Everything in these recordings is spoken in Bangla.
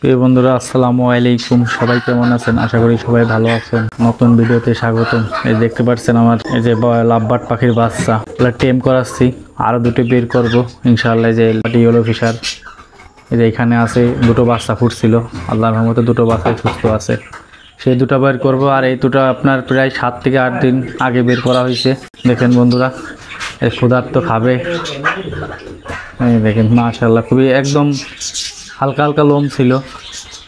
প্রিয় বন্ধুরা, আসসালামু আলাইকুম। সবাই কেমন আছেন? আশা করি সবাই ভালো আছেন। নতুন ভিডিওতে স্বাগতম। এই দেখতে পাচ্ছেন আমার এই যে লাভবার্ড পাখির বাচ্চা টেম করাচ্ছি, আরো দুটো বের করব ইনশাআল্লাহ। যে ইয়েলো ফিশার এই যে এখানে আছে, দুটো বাচ্চা ফুটছিল, আল্লাহর রহমতে দুটো বাচ্চাই সুস্থ আছে। সেই দুটো বের করব। আর এই দুটো আপনার প্রায় 7 থেকে 8 দিন আগে বের করা হয়েছে। দেখেন বন্ধুরা, এই ক্ষুধার্ত খাবে। এই দেখেন মাশাআল্লাহ, খুবই একদম হালকা হালকা লোম ছিল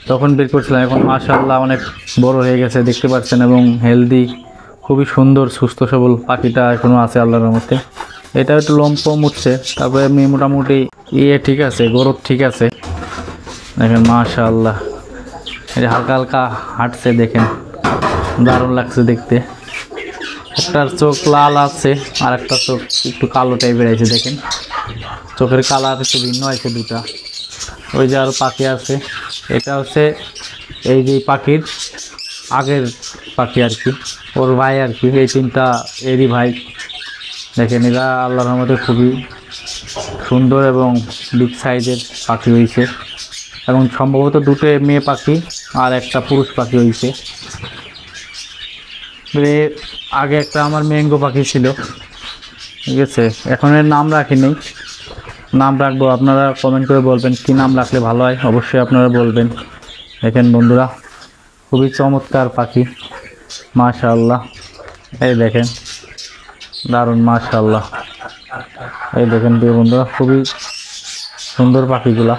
তখন বের করছিলাম, এখন মাশাআল্লাহ অনেক বড় হয়ে গেছে দেখতে পাচ্ছেন, এবং হেলদি, খুবই সুন্দর সুস্থ সবল পাখিটা এখনো আছে আল্লাহর রহমতে। এটা একটু লোম কম উঠছে, তারপরে এমনি মোটামুটি ঠিক আছে, গ্রোথ ঠিক আছে। দেখেন মাশাআল্লাহ, এই হালকা হালকা হাঁটছে, দেখেন দারুণ লাগছে দেখতে। একটার চোখ লাল আছে আর একটা চোখ একটু কালো টাইপের আছে। দেখেন চোখের কালার একটু ভিন্ন আছে দুটা। ওই যে আরও পাখি আছে, এটা হচ্ছে এই যে পাখির আগের পাখি আর কি, ওর ভাই আর কি। এই তিনটা এরই ভাই। দেখেন এরা আল্লাহর রহমতে খুবই সুন্দর এবং বিগ সাইজের পাখি হয়েছে, এবং সম্ভবত দুটো মেয়ে পাখি আর একটা পুরুষ পাখি হয়েছে। আগে একটা আমার ম্যাঙ্গো পাখি ছিল, ঠিক আছে, এখন এর নাম রাখিনি, নাম রাখবো। আপনারা কমেন্ট করে বলবেন কি নাম রাখলে ভালো হয়, অবশ্যই আপনারা বলবেন। দেখেন বন্ধুরা, খুবই চমৎকার পাখি মাশাআল্লাহ। এই দেখেন দারুণ মাশাআল্লাহ। এই দেখেন প্রিয় বন্ধুরা, খুবই সুন্দর পাখিগুলা।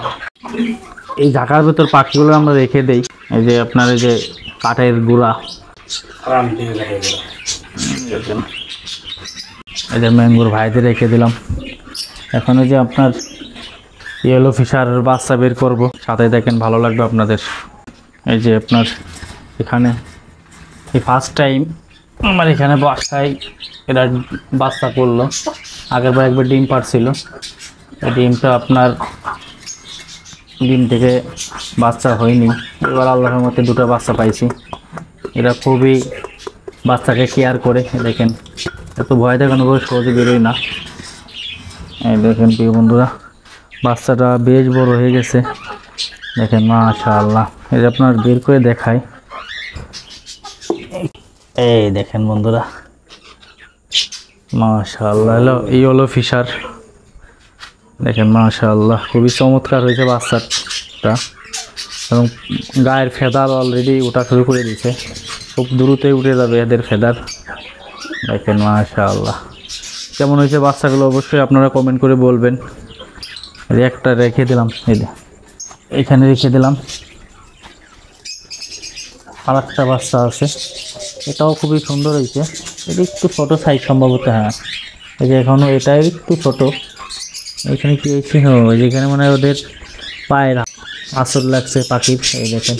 এই ঢাকার ভেতর পাখিগুলো আমরা রেখে দেই, এই যে আপনার এই যে কাঠের গুঁড়া, এই যে ম্যাঙ্গোর ভাইদের রেখে দিলাম। এখন এই যে আপনার ইয়েলো ফিশারের বাচ্চা বের করব, সাথে দেখেন ভালো লাগবে আপনাদের। এই যে আপনার এখানে এই ফার্স্ট টাইম আমার এখানে বাসায় এরা বাচ্চা করলো। আগের বার একবার ডিম পাড়ছিল, এই ডিমটা আপনার ডিম থেকে বাচ্চা হয়নি, এবার আল্লাহর মতে দুটো বাচ্চা পাইছি। এরা খুবই বাচ্চাকে কেয়ার করে। দেখেন এত ভয় দেখানো করে সহজে বেরোয় না। এই দেখেন প্রিয় বন্ধুরা, বাচ্চাটা বেশ বড় হয়ে গেছে। দেখেন মাশাআল্লাহ, এই যে আপনার বের করে দেখায়। এই দেখেন বন্ধুরা মাশাআল্লাহ, ইয়েলো ফিশার। দেখেন মাশাআল্লাহ, খুবই চমৎকার হয়েছে বাচ্চাটা, এবং গায়ের ফেদার অলরেডি ওঠা শুরু করে দিয়েছে, খুব দ্রুতই উঠে যাবে এদের ফেদার। দেখেন মাশাআল্লাহ, কেমন হয়েছে বাচ্চাগুলো অবশ্যই আপনারা কমেন্ট করে বলবেন। একটা রেখে দিলাম, এখানে রেখে দিলাম। আর একটা বাচ্চা আছে, এটাও খুবই সুন্দর হয়েছে। এটা একটু ছোটো সাইজ সম্ভবত, হ্যাঁ এই যে এখনও এটা একটু ছোটো। এখানে কি হয়েছে, যেখানে মানে ওদের পায়ের আঁচড় লাগছে পাখির। এই দেখেন,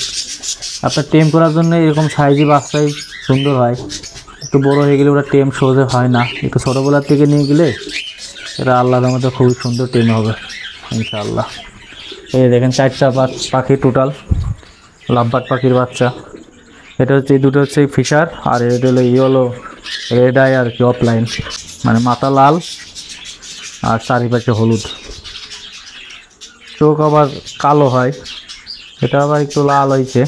আপনার টেম করার জন্য এরকম সাইজে বাচ্চাই সুন্দর হয়। একটু বড় হয়ে গেলে ওরা টেম সহজে হয় না, একটু ছোটোবেলার থেকে নিয়ে গেলে এরা আল্লাহর মধ্যে খুবই সুন্দর টেম হবে ইনশাআল্লাহ। এই দেখেন 4টা পাখি টোটাল, লাভবার্ড পাখির বাচ্চা। এটা হচ্ছে, এই দুটো হচ্ছে ফিশার, আর এটা হলো ইয়েলো রেড আই আর কি, অফলাইন, মানে মাথা লাল আর চারিপাশে হলুদ, চোখ আবার কালো হয়। এটা আবার একটু লাল হয়েছে,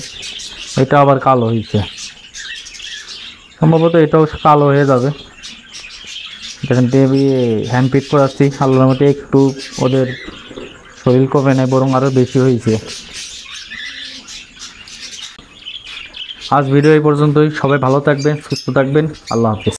এটা আবার কালো হয়েছে, সম্ভবত এটাও কালো হয়ে যাবে। দেখেন হ্যান্ড পিক করাচ্ছি, আল্লাহর মধ্যে একটু ওদের শরীর কমে নেয়, বরং আরও বেশি হয়েছে। আজ ভিডিও এই পর্যন্তই। সবাই ভালো থাকবেন, সুস্থ থাকবেন, আল্লাহ হাফেজ।